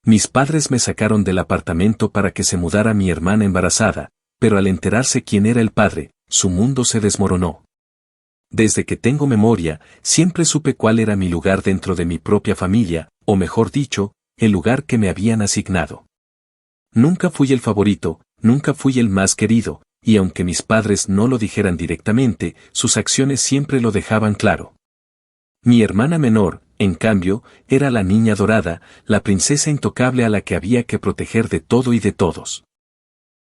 Mis padres me sacaron del apartamento para que se mudara mi hermana embarazada, pero al enterarse quién era el padre, su mundo se desmoronó. Desde que tengo memoria, siempre supe cuál era mi lugar dentro de mi propia familia, o mejor dicho, el lugar que me habían asignado. Nunca fui el favorito, nunca fui el más querido, y aunque mis padres no lo dijeran directamente, sus acciones siempre lo dejaban claro. Mi hermana menor, en cambio, era la niña dorada, la princesa intocable a la que había que proteger de todo y de todos.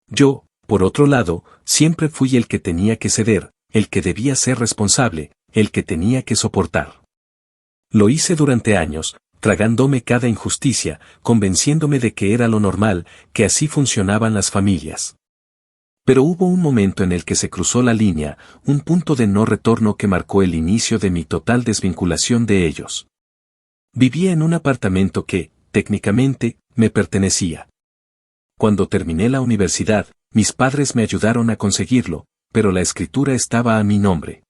Yo, por otro lado, siempre fui el que tenía que ceder, el que debía ser responsable, el que tenía que soportar. Lo hice durante años, tragándome cada injusticia, convenciéndome de que era lo normal, que así funcionaban las familias. Pero hubo un momento en el que se cruzó la línea, un punto de no retorno que marcó el inicio de mi total desvinculación de ellos. Vivía en un apartamento que, técnicamente, me pertenecía. Cuando terminé la universidad, mis padres me ayudaron a conseguirlo, pero la escritura estaba a mi nombre.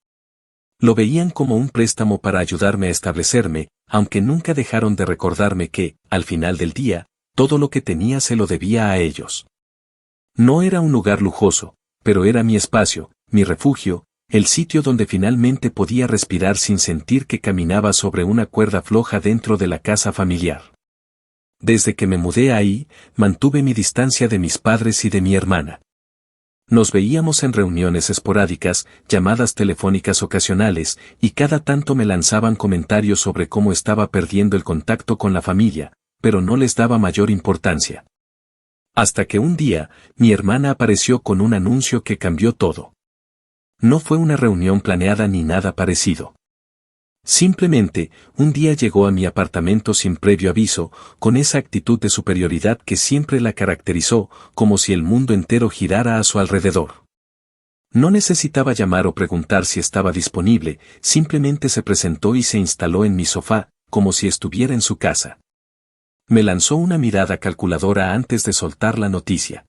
Lo veían como un préstamo para ayudarme a establecerme, aunque nunca dejaron de recordarme que, al final del día, todo lo que tenía se lo debía a ellos. No era un lugar lujoso, pero era mi espacio, mi refugio, el sitio donde finalmente podía respirar sin sentir que caminaba sobre una cuerda floja dentro de la casa familiar. Desde que me mudé ahí, mantuve mi distancia de mis padres y de mi hermana. Nos veíamos en reuniones esporádicas, llamadas telefónicas ocasionales, y cada tanto me lanzaban comentarios sobre cómo estaba perdiendo el contacto con la familia, pero no les daba mayor importancia. Hasta que un día, mi hermana apareció con un anuncio que cambió todo. No fue una reunión planeada ni nada parecido. Simplemente, un día llegó a mi apartamento sin previo aviso, con esa actitud de superioridad que siempre la caracterizó, como si el mundo entero girara a su alrededor. No necesitaba llamar o preguntar si estaba disponible, simplemente se presentó y se instaló en mi sofá, como si estuviera en su casa. Me lanzó una mirada calculadora antes de soltar la noticia.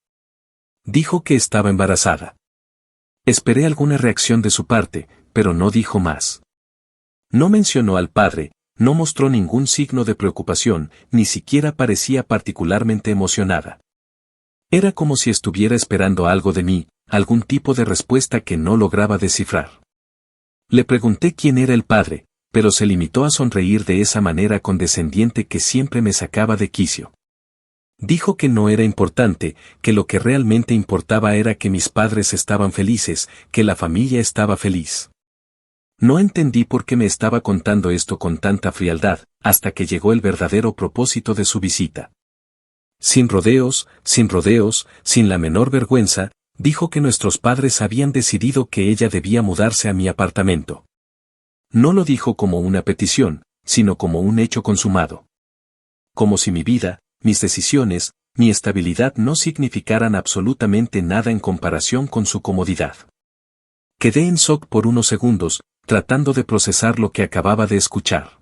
Dijo que estaba embarazada. Esperé alguna reacción de su parte, pero no dijo más. No mencionó al padre, no mostró ningún signo de preocupación, ni siquiera parecía particularmente emocionada. Era como si estuviera esperando algo de mí, algún tipo de respuesta que no lograba descifrar. Le pregunté quién era el padre, pero se limitó a sonreír de esa manera condescendiente que siempre me sacaba de quicio. Dijo que no era importante, que lo que realmente importaba era que mis padres estaban felices, que la familia estaba feliz. No entendí por qué me estaba contando esto con tanta frialdad, hasta que llegó el verdadero propósito de su visita. Sin rodeos, sin la menor vergüenza, dijo que nuestros padres habían decidido que ella debía mudarse a mi apartamento. No lo dijo como una petición, sino como un hecho consumado. Como si mi vida, mis decisiones, mi estabilidad no significaran absolutamente nada en comparación con su comodidad. Quedé en shock por unos segundos, tratando de procesar lo que acababa de escuchar.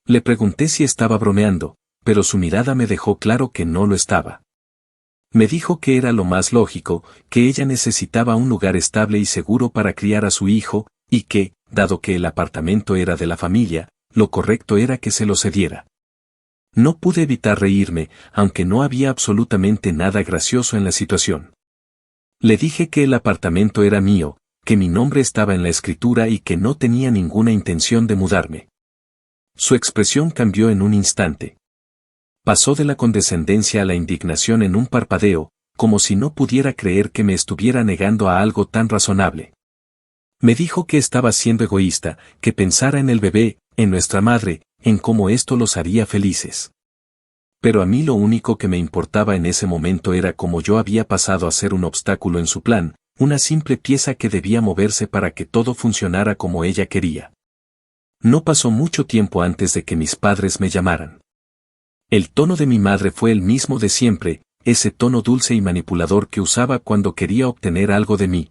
Le pregunté si estaba bromeando, pero su mirada me dejó claro que no lo estaba. Me dijo que era lo más lógico, que ella necesitaba un lugar estable y seguro para criar a su hijo, y que, dado que el apartamento era de la familia, lo correcto era que se lo cediera. No pude evitar reírme, aunque no había absolutamente nada gracioso en la situación. Le dije que el apartamento era mío, que mi nombre estaba en la escritura y que no tenía ninguna intención de mudarme. Su expresión cambió en un instante. Pasó de la condescendencia a la indignación en un parpadeo, como si no pudiera creer que me estuviera negando a algo tan razonable. Me dijo que estaba siendo egoísta, que pensara en el bebé, en nuestra madre, en cómo esto los haría felices. Pero a mí lo único que me importaba en ese momento era cómo yo había pasado a ser un obstáculo en su plan, una simple pieza que debía moverse para que todo funcionara como ella quería. No pasó mucho tiempo antes de que mis padres me llamaran. El tono de mi madre fue el mismo de siempre, ese tono dulce y manipulador que usaba cuando quería obtener algo de mí.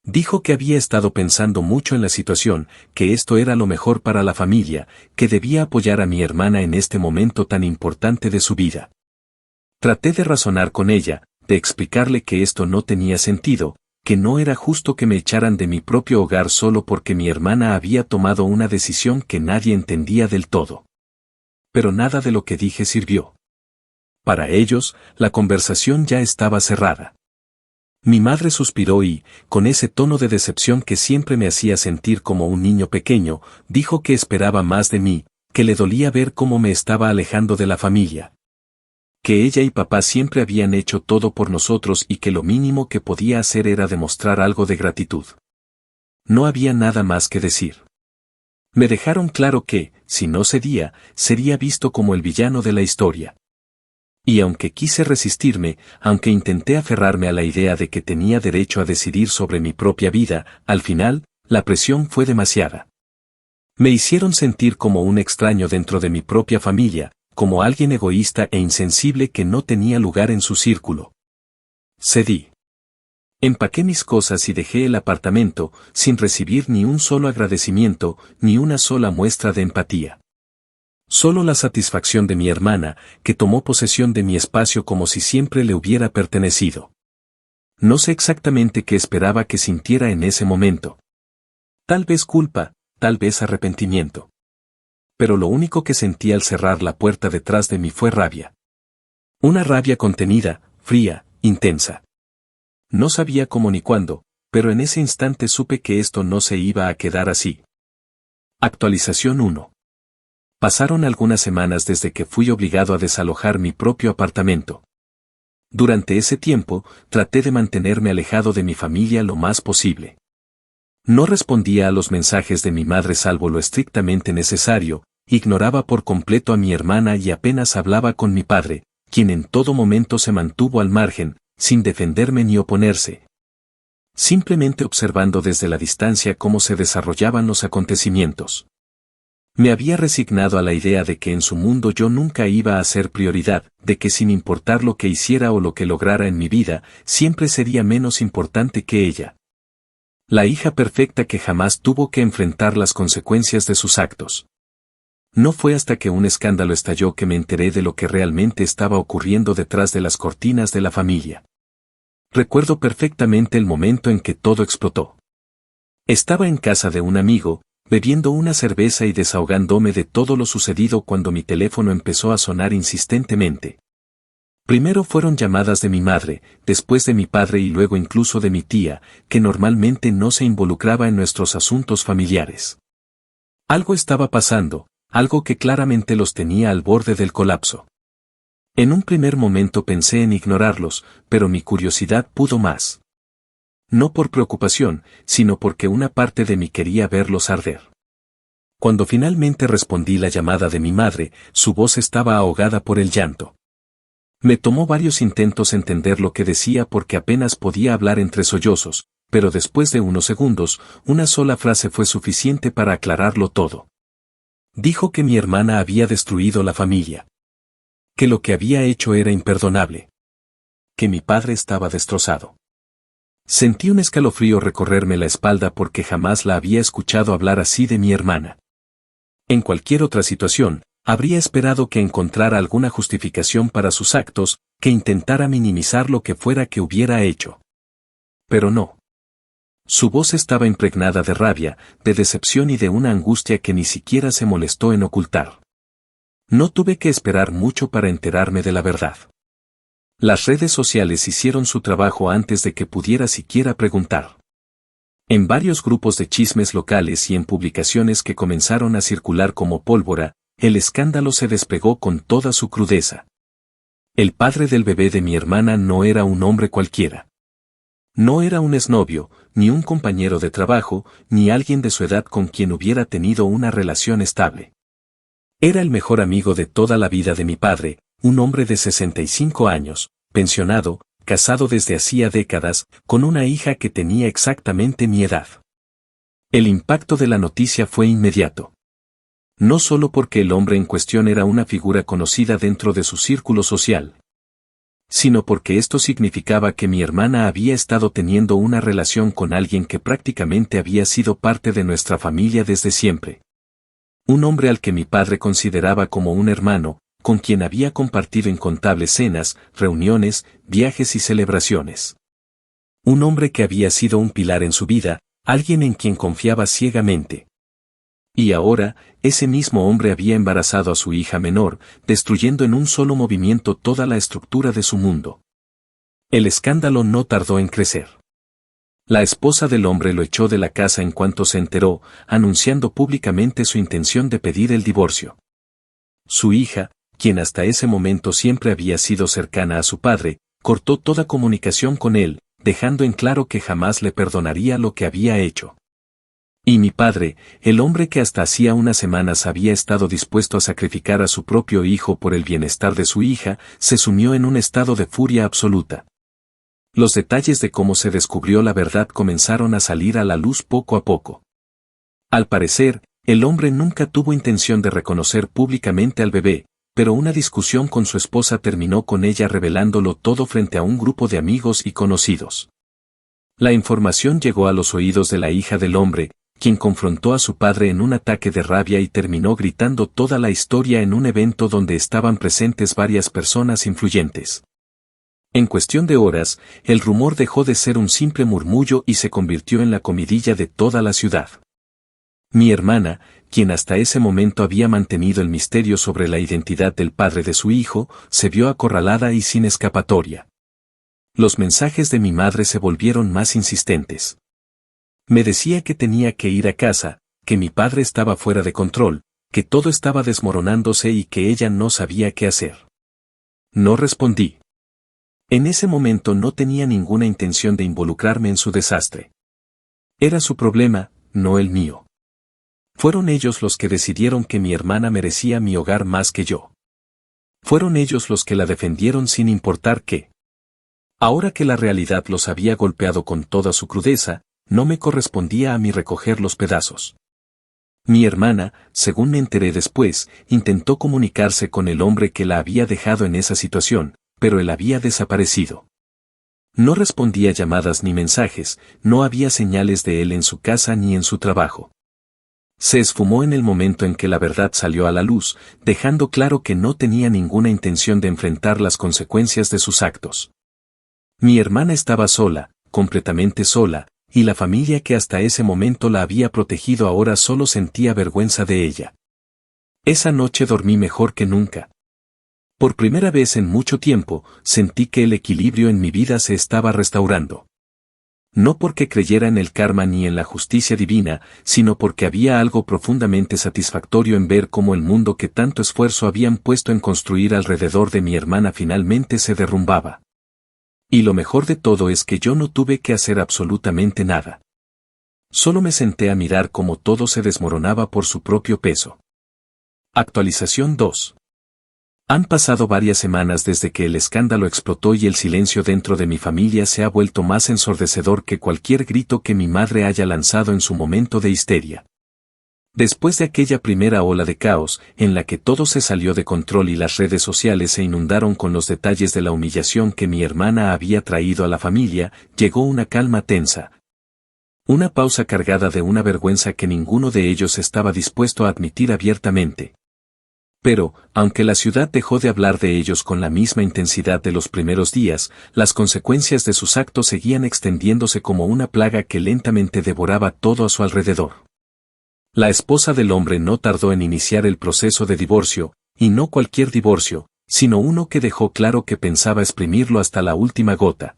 Dijo que había estado pensando mucho en la situación, que esto era lo mejor para la familia, que debía apoyar a mi hermana en este momento tan importante de su vida. Traté de razonar con ella, de explicarle que esto no tenía sentido, que no era justo que me echaran de mi propio hogar solo porque mi hermana había tomado una decisión que nadie entendía del todo. Pero nada de lo que dije sirvió. Para ellos, la conversación ya estaba cerrada. Mi madre suspiró y, con ese tono de decepción que siempre me hacía sentir como un niño pequeño, dijo que esperaba más de mí, que le dolía ver cómo me estaba alejando de la familia. Que ella y papá siempre habían hecho todo por nosotros y que lo mínimo que podía hacer era demostrar algo de gratitud. No había nada más que decir. Me dejaron claro que, si no cedía, sería visto como el villano de la historia. Y aunque quise resistirme, aunque intenté aferrarme a la idea de que tenía derecho a decidir sobre mi propia vida, al final, la presión fue demasiada. Me hicieron sentir como un extraño dentro de mi propia familia, como alguien egoísta e insensible que no tenía lugar en su círculo. Cedí. Empaqué mis cosas y dejé el apartamento, sin recibir ni un solo agradecimiento, ni una sola muestra de empatía. Solo la satisfacción de mi hermana, que tomó posesión de mi espacio como si siempre le hubiera pertenecido. No sé exactamente qué esperaba que sintiera en ese momento. Tal vez culpa, tal vez arrepentimiento. Pero lo único que sentí al cerrar la puerta detrás de mí fue rabia. Una rabia contenida, fría, intensa. No sabía cómo ni cuándo, pero en ese instante supe que esto no se iba a quedar así. Actualización 1. Pasaron algunas semanas desde que fui obligado a desalojar mi propio apartamento. Durante ese tiempo, traté de mantenerme alejado de mi familia lo más posible. No respondía a los mensajes de mi madre salvo lo estrictamente necesario, ignoraba por completo a mi hermana y apenas hablaba con mi padre, quien en todo momento se mantuvo al margen, sin defenderme ni oponerse. Simplemente observando desde la distancia cómo se desarrollaban los acontecimientos. Me había resignado a la idea de que en su mundo yo nunca iba a ser prioridad, de que sin importar lo que hiciera o lo que lograra en mi vida, siempre sería menos importante que ella. La hija perfecta que jamás tuvo que enfrentar las consecuencias de sus actos. No fue hasta que un escándalo estalló que me enteré de lo que realmente estaba ocurriendo detrás de las cortinas de la familia. Recuerdo perfectamente el momento en que todo explotó. Estaba en casa de un amigo, bebiendo una cerveza y desahogándome de todo lo sucedido cuando mi teléfono empezó a sonar insistentemente. Primero fueron llamadas de mi madre, después de mi padre y luego incluso de mi tía, que normalmente no se involucraba en nuestros asuntos familiares. Algo estaba pasando, algo que claramente los tenía al borde del colapso. En un primer momento pensé en ignorarlos, pero mi curiosidad pudo más. No por preocupación, sino porque una parte de mí quería verlos arder. Cuando finalmente respondí la llamada de mi madre, su voz estaba ahogada por el llanto. Me tomó varios intentos entender lo que decía porque apenas podía hablar entre sollozos, pero después de unos segundos, una sola frase fue suficiente para aclararlo todo. Dijo que mi hermana había destruido la familia. Que lo que había hecho era imperdonable. Que mi padre estaba destrozado. Sentí un escalofrío recorrerme la espalda porque jamás la había escuchado hablar así de mi hermana. En cualquier otra situación, habría esperado que encontrara alguna justificación para sus actos, que intentara minimizar lo que fuera que hubiera hecho. Pero no. Su voz estaba impregnada de rabia, de decepción y de una angustia que ni siquiera se molestó en ocultar. No tuve que esperar mucho para enterarme de la verdad. Las redes sociales hicieron su trabajo antes de que pudiera siquiera preguntar. En varios grupos de chismes locales y en publicaciones que comenzaron a circular como pólvora, el escándalo se despegó con toda su crudeza. El padre del bebé de mi hermana no era un hombre cualquiera. No era un exnovio, ni un compañero de trabajo, ni alguien de su edad con quien hubiera tenido una relación estable. Era el mejor amigo de toda la vida de mi padre, un hombre de 65 años, pensionado, casado desde hacía décadas, con una hija que tenía exactamente mi edad. El impacto de la noticia fue inmediato. No solo porque el hombre en cuestión era una figura conocida dentro de su círculo social, sino porque esto significaba que mi hermana había estado teniendo una relación con alguien que prácticamente había sido parte de nuestra familia desde siempre. Un hombre al que mi padre consideraba como un hermano, con quien había compartido incontables cenas, reuniones, viajes y celebraciones. Un hombre que había sido un pilar en su vida, alguien en quien confiaba ciegamente. Y ahora, ese mismo hombre había embarazado a su hija menor, destruyendo en un solo movimiento toda la estructura de su mundo. El escándalo no tardó en crecer. La esposa del hombre lo echó de la casa en cuanto se enteró, anunciando públicamente su intención de pedir el divorcio. Su hija, quien hasta ese momento siempre había sido cercana a su padre, cortó toda comunicación con él, dejando en claro que jamás le perdonaría lo que había hecho. Y mi padre, el hombre que hasta hacía unas semanas había estado dispuesto a sacrificar a su propio hijo por el bienestar de su hija, se sumió en un estado de furia absoluta. Los detalles de cómo se descubrió la verdad comenzaron a salir a la luz poco a poco. Al parecer, el hombre nunca tuvo intención de reconocer públicamente al bebé, pero una discusión con su esposa terminó con ella revelándolo todo frente a un grupo de amigos y conocidos. La información llegó a los oídos de la hija del hombre, quien confrontó a su padre en un ataque de rabia y terminó gritando toda la historia en un evento donde estaban presentes varias personas influyentes. En cuestión de horas, el rumor dejó de ser un simple murmullo y se convirtió en la comidilla de toda la ciudad. Mi hermana, quien hasta ese momento había mantenido el misterio sobre la identidad del padre de su hijo, se vio acorralada y sin escapatoria. Los mensajes de mi madre se volvieron más insistentes. Me decía que tenía que ir a casa, que mi padre estaba fuera de control, que todo estaba desmoronándose y que ella no sabía qué hacer. No respondí. En ese momento no tenía ninguna intención de involucrarme en su desastre. Era su problema, no el mío. Fueron ellos los que decidieron que mi hermana merecía mi hogar más que yo. Fueron ellos los que la defendieron sin importar qué. Ahora que la realidad los había golpeado con toda su crudeza, no me correspondía a mí recoger los pedazos. Mi hermana, según me enteré después, intentó comunicarse con el hombre que la había dejado en esa situación, pero él había desaparecido. No respondía llamadas ni mensajes, no había señales de él en su casa ni en su trabajo. Se esfumó en el momento en que la verdad salió a la luz, dejando claro que no tenía ninguna intención de enfrentar las consecuencias de sus actos. Mi hermana estaba sola, completamente sola, y la familia que hasta ese momento la había protegido ahora solo sentía vergüenza de ella. Esa noche dormí mejor que nunca. Por primera vez en mucho tiempo, sentí que el equilibrio en mi vida se estaba restaurando. No porque creyera en el karma ni en la justicia divina, sino porque había algo profundamente satisfactorio en ver cómo el mundo que tanto esfuerzo habían puesto en construir alrededor de mi hermana finalmente se derrumbaba. Y lo mejor de todo es que yo no tuve que hacer absolutamente nada. Solo me senté a mirar cómo todo se desmoronaba por su propio peso. Actualización 2. Han pasado varias semanas desde que el escándalo explotó y el silencio dentro de mi familia se ha vuelto más ensordecedor que cualquier grito que mi madre haya lanzado en su momento de histeria. Después de aquella primera ola de caos, en la que todo se salió de control y las redes sociales se inundaron con los detalles de la humillación que mi hermana había traído a la familia, llegó una calma tensa. Una pausa cargada de una vergüenza que ninguno de ellos estaba dispuesto a admitir abiertamente. Pero, aunque la ciudad dejó de hablar de ellos con la misma intensidad de los primeros días, las consecuencias de sus actos seguían extendiéndose como una plaga que lentamente devoraba todo a su alrededor. La esposa del hombre no tardó en iniciar el proceso de divorcio, y no cualquier divorcio, sino uno que dejó claro que pensaba exprimirlo hasta la última gota.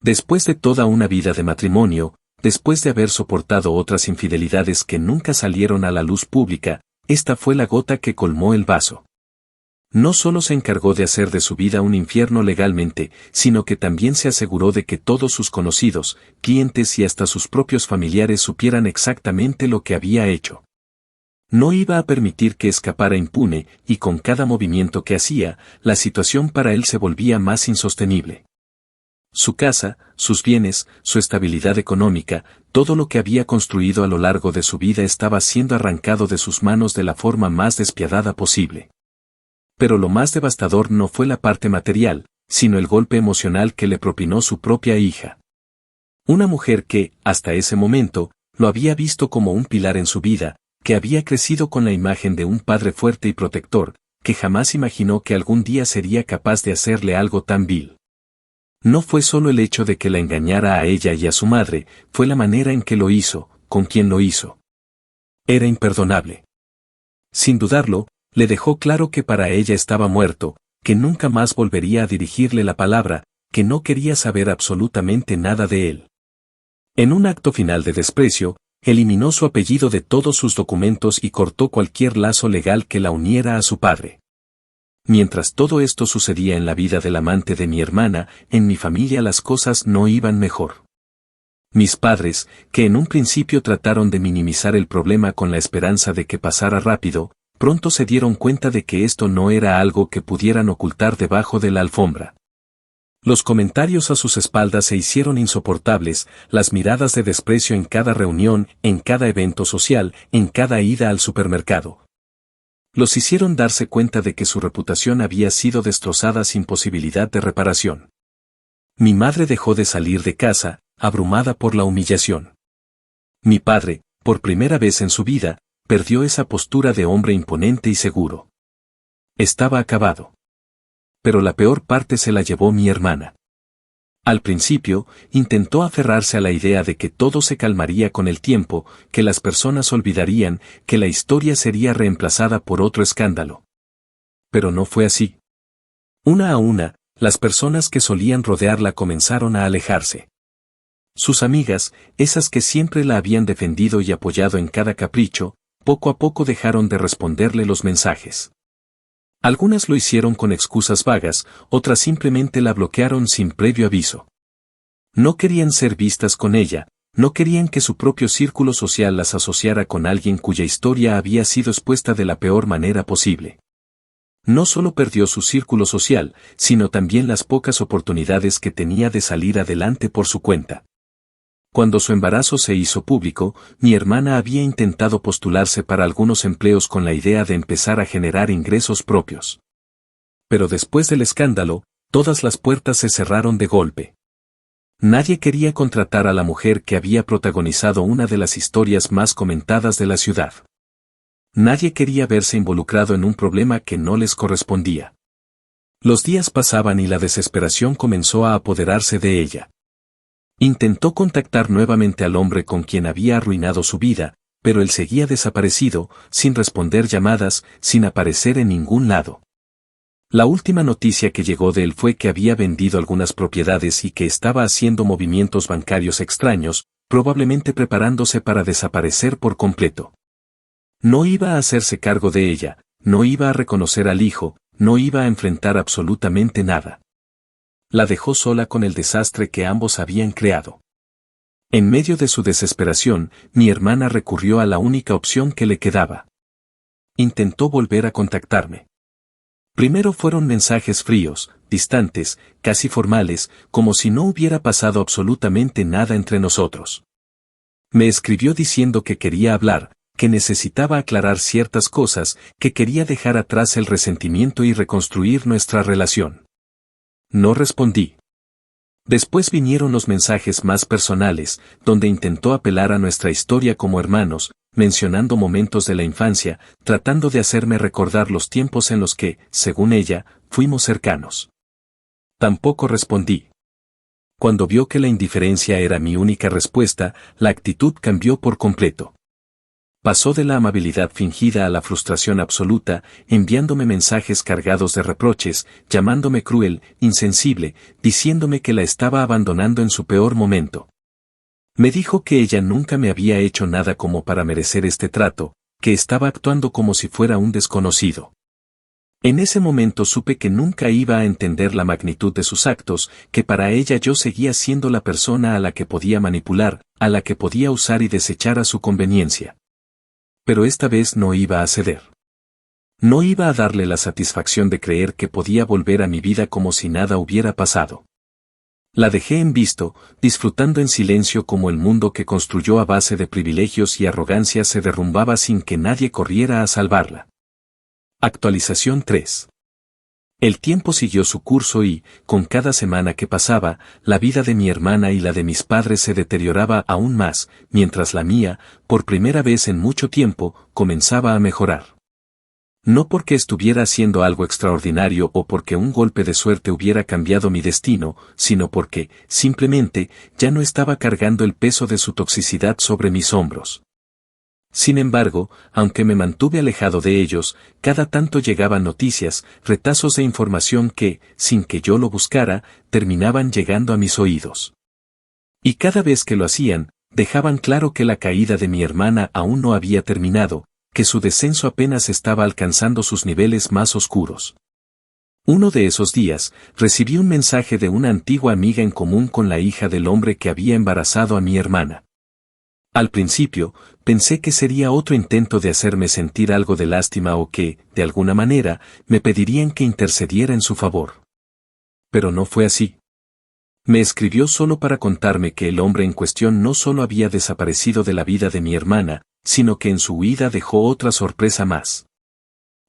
Después de toda una vida de matrimonio, después de haber soportado otras infidelidades que nunca salieron a la luz pública, esta fue la gota que colmó el vaso. No solo se encargó de hacer de su vida un infierno legalmente, sino que también se aseguró de que todos sus conocidos, clientes y hasta sus propios familiares supieran exactamente lo que había hecho. No iba a permitir que escapara impune, y con cada movimiento que hacía, la situación para él se volvía más insostenible. Su casa, sus bienes, su estabilidad económica, todo lo que había construido a lo largo de su vida estaba siendo arrancado de sus manos de la forma más despiadada posible. Pero lo más devastador no fue la parte material, sino el golpe emocional que le propinó su propia hija. Una mujer que, hasta ese momento, lo había visto como un pilar en su vida, que había crecido con la imagen de un padre fuerte y protector, que jamás imaginó que algún día sería capaz de hacerle algo tan vil. No fue solo el hecho de que la engañara a ella y a su madre, fue la manera en que lo hizo, con quien lo hizo. Era imperdonable. Sin dudarlo, le dejó claro que para ella estaba muerto, que nunca más volvería a dirigirle la palabra, que no quería saber absolutamente nada de él. En un acto final de desprecio, eliminó su apellido de todos sus documentos y cortó cualquier lazo legal que la uniera a su padre. Mientras todo esto sucedía en la vida del amante de mi hermana, en mi familia las cosas no iban mejor. Mis padres, que en un principio trataron de minimizar el problema con la esperanza de que pasara rápido, pronto se dieron cuenta de que esto no era algo que pudieran ocultar debajo de la alfombra. Los comentarios a sus espaldas se hicieron insoportables, las miradas de desprecio en cada reunión, en cada evento social, en cada ida al supermercado. Los hicieron darse cuenta de que su reputación había sido destrozada sin posibilidad de reparación. Mi madre dejó de salir de casa, abrumada por la humillación. Mi padre, por primera vez en su vida, perdió esa postura de hombre imponente y seguro. Estaba acabado. Pero la peor parte se la llevó mi hermana. Al principio, intentó aferrarse a la idea de que todo se calmaría con el tiempo, que las personas olvidarían, que la historia sería reemplazada por otro escándalo. Pero no fue así. Una a una, las personas que solían rodearla comenzaron a alejarse. Sus amigas, esas que siempre la habían defendido y apoyado en cada capricho, poco a poco dejaron de responderle los mensajes. Algunas lo hicieron con excusas vagas, otras simplemente la bloquearon sin previo aviso. No querían ser vistas con ella, no querían que su propio círculo social las asociara con alguien cuya historia había sido expuesta de la peor manera posible. No solo perdió su círculo social, sino también las pocas oportunidades que tenía de salir adelante por su cuenta. Cuando su embarazo se hizo público, mi hermana había intentado postularse para algunos empleos con la idea de empezar a generar ingresos propios. Pero después del escándalo, todas las puertas se cerraron de golpe. Nadie quería contratar a la mujer que había protagonizado una de las historias más comentadas de la ciudad. Nadie quería verse involucrado en un problema que no les correspondía. Los días pasaban y la desesperación comenzó a apoderarse de ella. Intentó contactar nuevamente al hombre con quien había arruinado su vida, pero él seguía desaparecido, sin responder llamadas, sin aparecer en ningún lado. La última noticia que llegó de él fue que había vendido algunas propiedades y que estaba haciendo movimientos bancarios extraños, probablemente preparándose para desaparecer por completo. No iba a hacerse cargo de ella, no iba a reconocer al hijo, no iba a enfrentar absolutamente nada. La dejó sola con el desastre que ambos habían creado. En medio de su desesperación, mi hermana recurrió a la única opción que le quedaba. Intentó volver a contactarme. Primero fueron mensajes fríos, distantes, casi formales, como si no hubiera pasado absolutamente nada entre nosotros. Me escribió diciendo que quería hablar, que necesitaba aclarar ciertas cosas, que quería dejar atrás el resentimiento y reconstruir nuestra relación. No respondí. Después vinieron los mensajes más personales, donde intentó apelar a nuestra historia como hermanos, mencionando momentos de la infancia, tratando de hacerme recordar los tiempos en los que, según ella, fuimos cercanos. Tampoco respondí. Cuando vio que la indiferencia era mi única respuesta, la actitud cambió por completo. Pasó de la amabilidad fingida a la frustración absoluta, enviándome mensajes cargados de reproches, llamándome cruel, insensible, diciéndome que la estaba abandonando en su peor momento. Me dijo que ella nunca me había hecho nada como para merecer este trato, que estaba actuando como si fuera un desconocido. En ese momento supe que nunca iba a entender la magnitud de sus actos, que para ella yo seguía siendo la persona a la que podía manipular, a la que podía usar y desechar a su conveniencia. Pero esta vez no iba a ceder. No iba a darle la satisfacción de creer que podía volver a mi vida como si nada hubiera pasado. La dejé en visto, disfrutando en silencio como el mundo que construyó a base de privilegios y arrogancia se derrumbaba sin que nadie corriera a salvarla. Actualización 3. El tiempo siguió su curso y, con cada semana que pasaba, la vida de mi hermana y la de mis padres se deterioraba aún más, mientras la mía, por primera vez en mucho tiempo, comenzaba a mejorar. No porque estuviera haciendo algo extraordinario o porque un golpe de suerte hubiera cambiado mi destino, sino porque, simplemente, ya no estaba cargando el peso de su toxicidad sobre mis hombros. Sin embargo, aunque me mantuve alejado de ellos, cada tanto llegaban noticias, retazos de información que, sin que yo lo buscara, terminaban llegando a mis oídos. Y cada vez que lo hacían, dejaban claro que la caída de mi hermana aún no había terminado, que su descenso apenas estaba alcanzando sus niveles más oscuros. Uno de esos días, recibí un mensaje de una antigua amiga en común con la hija del hombre que había embarazado a mi hermana. Al principio, pensé que sería otro intento de hacerme sentir algo de lástima o que, de alguna manera, me pedirían que intercediera en su favor. Pero no fue así. Me escribió solo para contarme que el hombre en cuestión no solo había desaparecido de la vida de mi hermana, sino que en su huida dejó otra sorpresa más.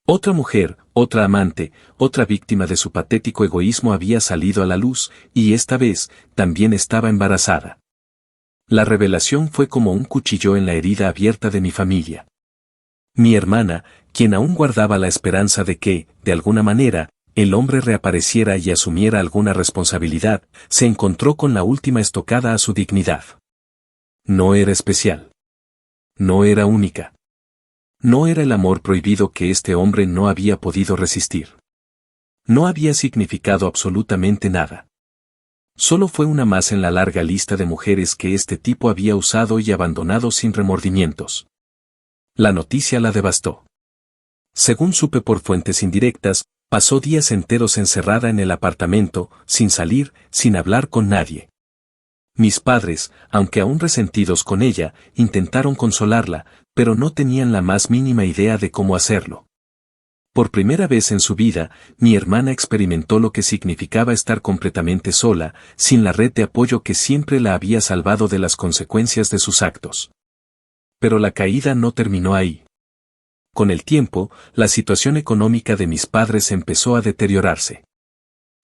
Otra mujer, otra amante, otra víctima de su patético egoísmo había salido a la luz, y esta vez, también estaba embarazada. La revelación fue como un cuchillo en la herida abierta de mi familia. Mi hermana, quien aún guardaba la esperanza de que, de alguna manera, el hombre reapareciera y asumiera alguna responsabilidad, se encontró con la última estocada a su dignidad. No era especial. No era única. No era el amor prohibido que este hombre no había podido resistir. No había significado absolutamente nada. Solo fue una más en la larga lista de mujeres que este tipo había usado y abandonado sin remordimientos. La noticia la devastó. Según supe por fuentes indirectas, pasó días enteros encerrada en el apartamento, sin salir, sin hablar con nadie. Mis padres, aunque aún resentidos con ella, intentaron consolarla, pero no tenían la más mínima idea de cómo hacerlo. Por primera vez en su vida, mi hermana experimentó lo que significaba estar completamente sola, sin la red de apoyo que siempre la había salvado de las consecuencias de sus actos. Pero la caída no terminó ahí. Con el tiempo, la situación económica de mis padres empezó a deteriorarse.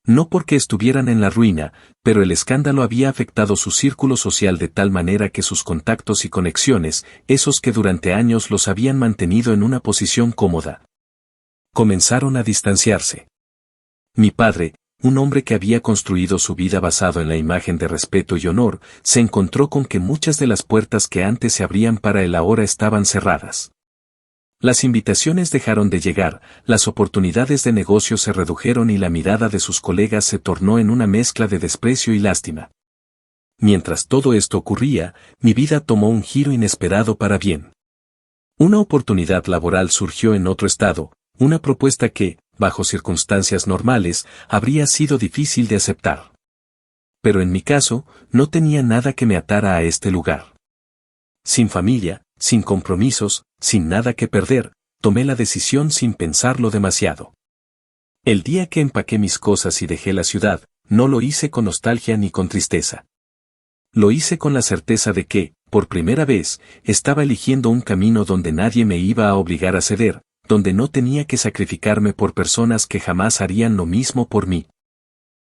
No porque estuvieran en la ruina, pero el escándalo había afectado su círculo social de tal manera que sus contactos y conexiones, esos que durante años los habían mantenido en una posición cómoda, comenzaron a distanciarse. Mi padre, un hombre que había construido su vida basado en la imagen de respeto y honor, se encontró con que muchas de las puertas que antes se abrían para él ahora estaban cerradas. Las invitaciones dejaron de llegar, las oportunidades de negocio se redujeron y la mirada de sus colegas se tornó en una mezcla de desprecio y lástima. Mientras todo esto ocurría, mi vida tomó un giro inesperado para bien. Una oportunidad laboral surgió en otro estado, una propuesta que, bajo circunstancias normales, habría sido difícil de aceptar. Pero en mi caso, no tenía nada que me atara a este lugar. Sin familia, sin compromisos, sin nada que perder, tomé la decisión sin pensarlo demasiado. El día que empaqué mis cosas y dejé la ciudad, no lo hice con nostalgia ni con tristeza. Lo hice con la certeza de que, por primera vez, estaba eligiendo un camino donde nadie me iba a obligar a ceder, donde no tenía que sacrificarme por personas que jamás harían lo mismo por mí.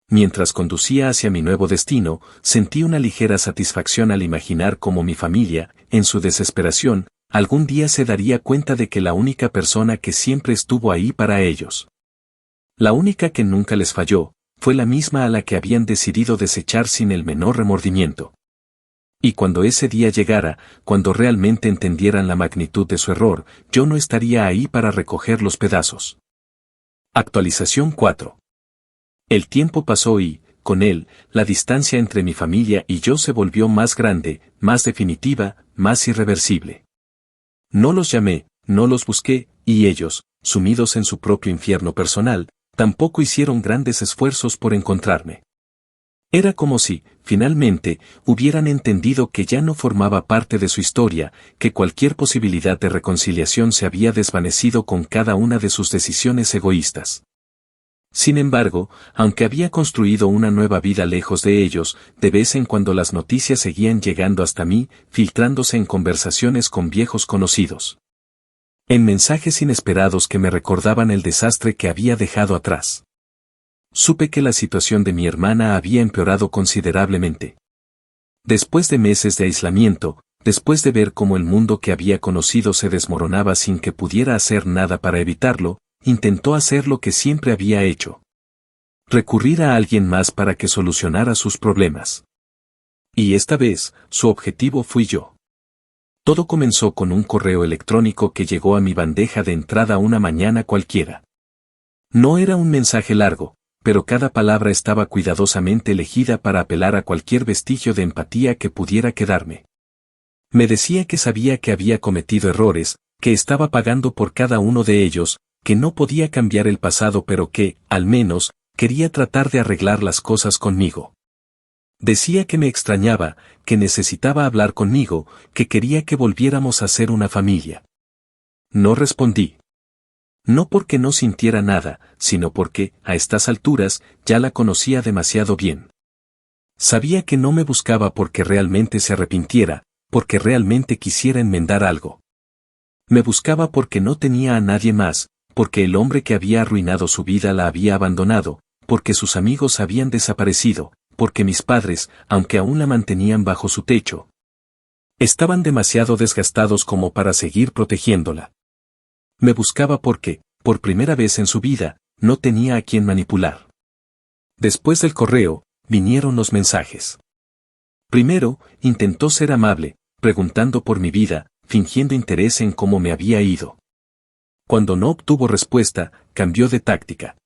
Mientras conducía hacia mi nuevo destino, sentí una ligera satisfacción al imaginar cómo mi familia, en su desesperación, algún día se daría cuenta de que la única persona que siempre estuvo ahí para ellos, la única que nunca les falló, fue la misma a la que habían decidido desechar sin el menor remordimiento. Y cuando ese día llegara, cuando realmente entendieran la magnitud de su error, yo no estaría ahí para recoger los pedazos. Actualización 4. El tiempo pasó y, con él, la distancia entre mi familia y yo se volvió más grande, más definitiva, más irreversible. No los llamé, no los busqué, y ellos, sumidos en su propio infierno personal, tampoco hicieron grandes esfuerzos por encontrarme. Era como si, finalmente, hubieran entendido que ya no formaba parte de su historia, que cualquier posibilidad de reconciliación se había desvanecido con cada una de sus decisiones egoístas. Sin embargo, aunque había construido una nueva vida lejos de ellos, de vez en cuando las noticias seguían llegando hasta mí, filtrándose en conversaciones con viejos conocidos. En mensajes inesperados que me recordaban el desastre que había dejado atrás. Supe que la situación de mi hermana había empeorado considerablemente. Después de meses de aislamiento, después de ver cómo el mundo que había conocido se desmoronaba sin que pudiera hacer nada para evitarlo, intentó hacer lo que siempre había hecho. Recurrir a alguien más para que solucionara sus problemas. Y esta vez, su objetivo fui yo. Todo comenzó con un correo electrónico que llegó a mi bandeja de entrada una mañana cualquiera. No era un mensaje largo, pero cada palabra estaba cuidadosamente elegida para apelar a cualquier vestigio de empatía que pudiera quedarme. Me decía que sabía que había cometido errores, que estaba pagando por cada uno de ellos, que no podía cambiar el pasado pero que, al menos, quería tratar de arreglar las cosas conmigo. Decía que me extrañaba, que necesitaba hablar conmigo, que quería que volviéramos a ser una familia. No respondí. No porque no sintiera nada, sino porque, a estas alturas, ya la conocía demasiado bien. Sabía que no me buscaba porque realmente se arrepintiera, porque realmente quisiera enmendar algo. Me buscaba porque no tenía a nadie más, porque el hombre que había arruinado su vida la había abandonado, porque sus amigos habían desaparecido, porque mis padres, aunque aún la mantenían bajo su techo, estaban demasiado desgastados como para seguir protegiéndola. Me buscaba porque, por primera vez en su vida, no tenía a quien manipular. Después del correo, vinieron los mensajes. Primero, intentó ser amable, preguntando por mi vida, fingiendo interés en cómo me había ido. Cuando no obtuvo respuesta, cambió de táctica.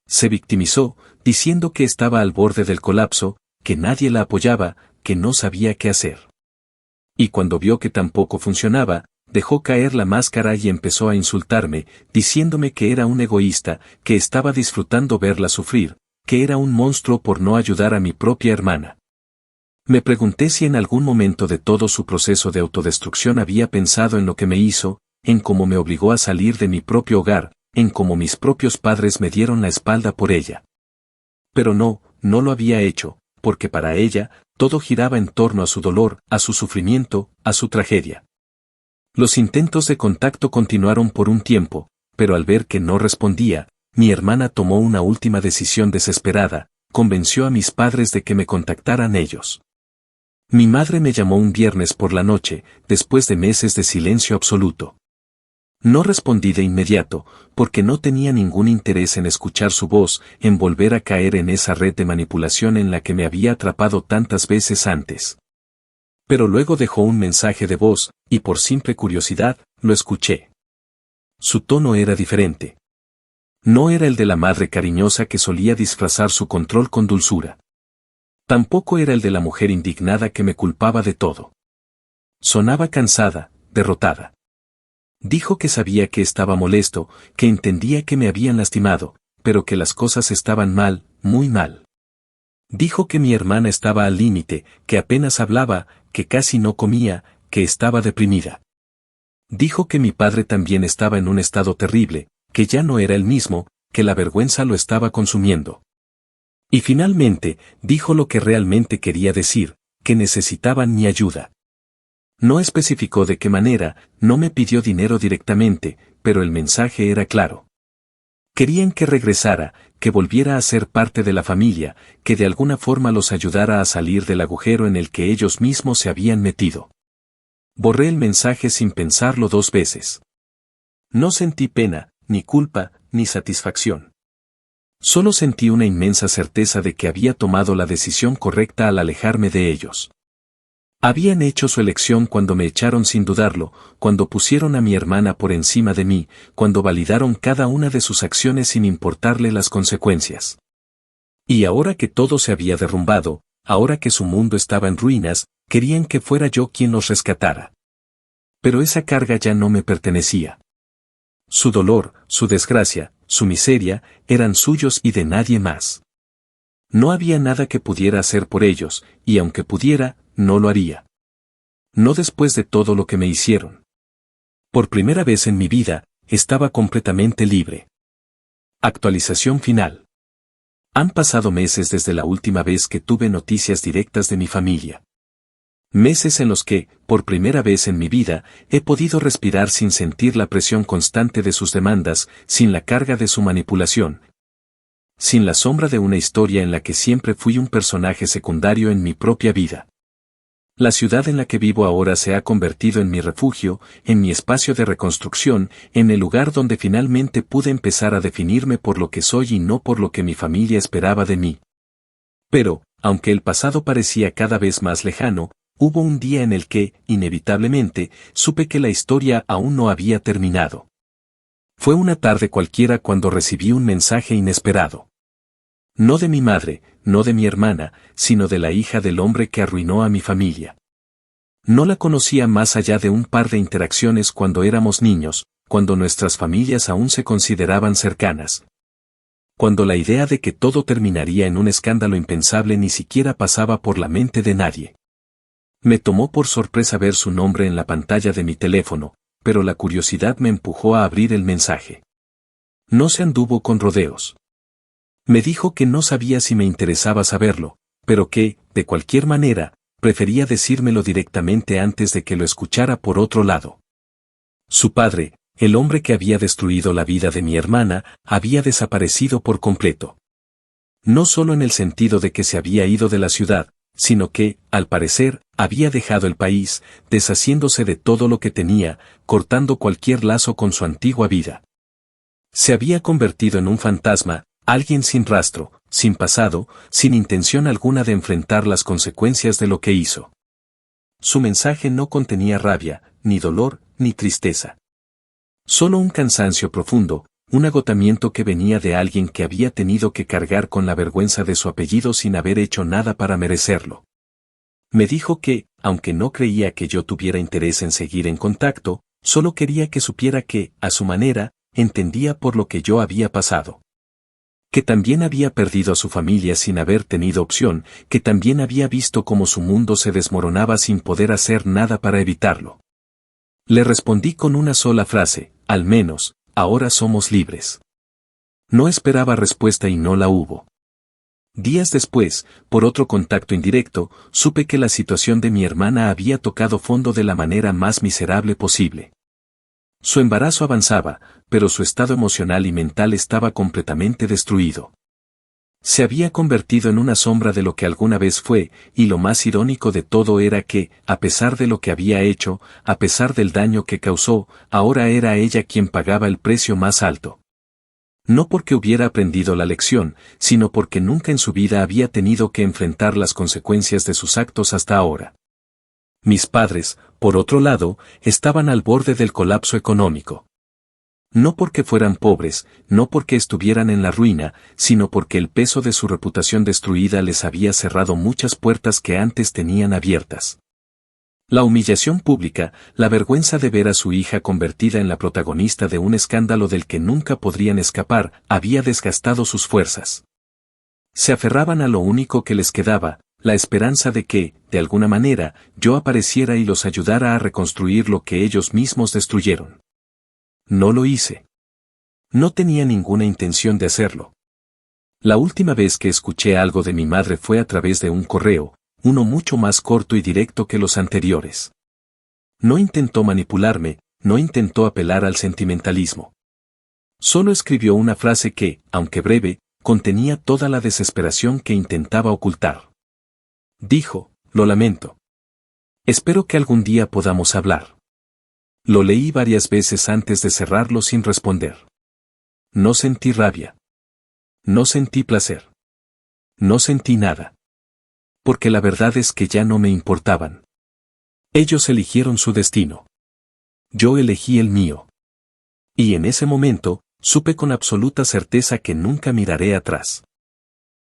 Se victimizó, diciendo que estaba al borde del colapso, que nadie la apoyaba, que no sabía qué hacer. Y cuando vio que tampoco funcionaba, dejó caer la máscara y empezó a insultarme, diciéndome que era un egoísta, que estaba disfrutando verla sufrir, que era un monstruo por no ayudar a mi propia hermana. Me pregunté si en algún momento de todo su proceso de autodestrucción había pensado en lo que me hizo, en cómo me obligó a salir de mi propio hogar, en cómo mis propios padres me dieron la espalda por ella. Pero no lo había hecho, porque para ella, todo giraba en torno a su dolor, a su sufrimiento, a su tragedia. Los intentos de contacto continuaron por un tiempo, pero al ver que no respondía, mi hermana tomó una última decisión desesperada, convenció a mis padres de que me contactaran ellos. Mi madre me llamó un viernes por la noche, después de meses de silencio absoluto. No respondí de inmediato, porque no tenía ningún interés en escuchar su voz, en volver a caer en esa red de manipulación en la que me había atrapado tantas veces antes. Pero luego dejó un mensaje de voz, y por simple curiosidad, lo escuché. Su tono era diferente. No era el de la madre cariñosa que solía disfrazar su control con dulzura. Tampoco era el de la mujer indignada que me culpaba de todo. Sonaba cansada, derrotada. Dijo que sabía que estaba molesto, que entendía que me habían lastimado, pero que las cosas estaban mal, muy mal. Dijo que mi hermana estaba al límite, que apenas hablaba, que casi no comía, que estaba deprimida. Dijo que mi padre también estaba en un estado terrible, que ya no era el mismo, que la vergüenza lo estaba consumiendo. Y finalmente, dijo lo que realmente quería decir, que necesitaban mi ayuda. No especificó de qué manera, no me pidió dinero directamente, pero el mensaje era claro. Querían que regresara, que volviera a ser parte de la familia, que de alguna forma los ayudara a salir del agujero en el que ellos mismos se habían metido. Borré el mensaje sin pensarlo 2 veces. No sentí pena, ni culpa, ni satisfacción. Solo sentí una inmensa certeza de que había tomado la decisión correcta al alejarme de ellos. Habían hecho su elección cuando me echaron sin dudarlo, cuando pusieron a mi hermana por encima de mí, cuando validaron cada una de sus acciones sin importarle las consecuencias. Y ahora que todo se había derrumbado, ahora que su mundo estaba en ruinas, querían que fuera yo quien los rescatara. Pero esa carga ya no me pertenecía. Su dolor, su desgracia, su miseria, eran suyos y de nadie más. No había nada que pudiera hacer por ellos, y aunque pudiera, no lo haría. No después de todo lo que me hicieron. Por primera vez en mi vida, estaba completamente libre. Actualización final. Han pasado meses desde la última vez que tuve noticias directas de mi familia. Meses en los que, por primera vez en mi vida, he podido respirar sin sentir la presión constante de sus demandas, sin la carga de su manipulación, sin la sombra de una historia en la que siempre fui un personaje secundario en mi propia vida. La ciudad en la que vivo ahora se ha convertido en mi refugio, en mi espacio de reconstrucción, en el lugar donde finalmente pude empezar a definirme por lo que soy y no por lo que mi familia esperaba de mí. Pero, aunque el pasado parecía cada vez más lejano, hubo un día en el que, inevitablemente, supe que la historia aún no había terminado. Fue una tarde cualquiera cuando recibí un mensaje inesperado. No de mi madre, no de mi hermana, sino de la hija del hombre que arruinó a mi familia. No la conocía más allá de un par de interacciones cuando éramos niños, cuando nuestras familias aún se consideraban cercanas. Cuando la idea de que todo terminaría en un escándalo impensable ni siquiera pasaba por la mente de nadie. Me tomó por sorpresa ver su nombre en la pantalla de mi teléfono, pero la curiosidad me empujó a abrir el mensaje. No se anduvo con rodeos. Me dijo que no sabía si me interesaba saberlo, pero que, de cualquier manera, prefería decírmelo directamente antes de que lo escuchara por otro lado. Su padre, el hombre que había destruido la vida de mi hermana, había desaparecido por completo. No solo en el sentido de que se había ido de la ciudad, sino que, al parecer, había dejado el país, deshaciéndose de todo lo que tenía, cortando cualquier lazo con su antigua vida. Se había convertido en un fantasma, alguien sin rastro, sin pasado, sin intención alguna de enfrentar las consecuencias de lo que hizo. Su mensaje no contenía rabia, ni dolor, ni tristeza. Solo un cansancio profundo, un agotamiento que venía de alguien que había tenido que cargar con la vergüenza de su apellido sin haber hecho nada para merecerlo. Me dijo que, aunque no creía que yo tuviera interés en seguir en contacto, solo quería que supiera que, a su manera, entendía por lo que yo había pasado. Que también había perdido a su familia sin haber tenido opción, que también había visto cómo su mundo se desmoronaba sin poder hacer nada para evitarlo. Le respondí con una sola frase, al menos, ahora somos libres. No esperaba respuesta y no la hubo. Días después, por otro contacto indirecto, supe que la situación de mi hermana había tocado fondo de la manera más miserable posible. Su embarazo avanzaba, pero su estado emocional y mental estaba completamente destruido. Se había convertido en una sombra de lo que alguna vez fue, y lo más irónico de todo era que, a pesar de lo que había hecho, a pesar del daño que causó, ahora era ella quien pagaba el precio más alto. No porque hubiera aprendido la lección, sino porque nunca en su vida había tenido que enfrentar las consecuencias de sus actos hasta ahora. Mis padres, por otro lado, estaban al borde del colapso económico. No porque fueran pobres, no porque estuvieran en la ruina, sino porque el peso de su reputación destruida les había cerrado muchas puertas que antes tenían abiertas. La humillación pública, la vergüenza de ver a su hija convertida en la protagonista de un escándalo del que nunca podrían escapar, había desgastado sus fuerzas. Se aferraban a lo único que les quedaba, la esperanza de que, de alguna manera, yo apareciera y los ayudara a reconstruir lo que ellos mismos destruyeron. No lo hice. No tenía ninguna intención de hacerlo. La última vez que escuché algo de mi madre fue a través de un correo, uno mucho más corto y directo que los anteriores. No intentó manipularme, no intentó apelar al sentimentalismo. Solo escribió una frase que, aunque breve, contenía toda la desesperación que intentaba ocultar. Dijo, lo lamento. Espero que algún día podamos hablar. Lo leí varias veces antes de cerrarlo sin responder. No sentí rabia. No sentí placer. No sentí nada. Porque la verdad es que ya no me importaban. Ellos eligieron su destino. Yo elegí el mío. Y en ese momento, supe con absoluta certeza que nunca miraré atrás.